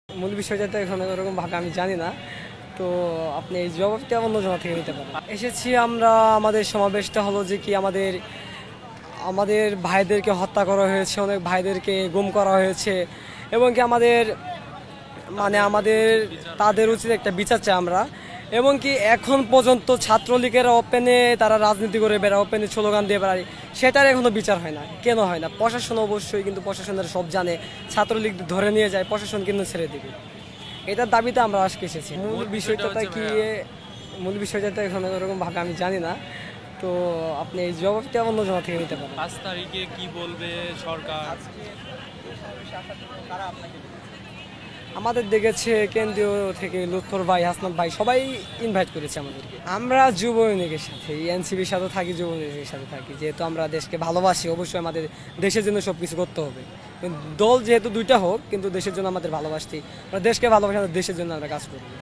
মূল বিষয়টা তো এখন ওরকম ভাবে আমি জানি না। তো আপনি এই জবাবটা অন্য জমা থেকে নিতে পারেন। এসেছি আমরা, আমাদের সমাবেশটা হলো যে কি আমাদের আমাদের ভাইদেরকে হত্যা করা হয়েছে, অনেক ভাইদেরকে গুম করা হয়েছে এবং কি আমাদের তাদের উচিত একটা বিচার চাই আমরা। এবং কি এখন পর্যন্ত ছাত্রলীগের ওপেনে তারা রাজনীতি করে বেড়ায়, ওপেনে স্লোগান দিয়ে বেড়ায়, সেটার এখনো বিচার হয় না। কেন হয় না? প্রশাসন অবশ্যই, কিন্তু প্রশাসনের সব জানে ছাত্রলীগ ধরে নিয়ে যায়, প্রশাসন কিন্তু ছেড়ে দিবে। এটার দাবিতে আমরা আজকে এসেছি। মূল বিষয়টা তো এখন ওরকম ভাবে আমি জানি না। তো আপনি এই জবাবটা অন্য জমা থেকে নিতে পারেন। 5 তারিখে কি বলবে সরকার? আমাদের দেখেছে কেন্দ্রীয় থেকে লুৎফর ভাই, হাসনাত ভাই, সবাই ইনভাইট করেছে আমাদেরকে। আমরা যুব ইউনিকের সাথে, এনসিপির সাথে থাকি, যুব ইউনিকের সাথে থাকি। যেহেতু আমরা দেশকে ভালোবাসি, অবশ্যই আমাদের দেশের জন্য সবকিছু করতে হবে। দল যেহেতু দুইটা হোক, কিন্তু দেশের জন্য আমাদের ভালোবাসতেই, আমরা দেশকে ভালোবাসি, আমাদের দেশের জন্য আমরা কাজ করি।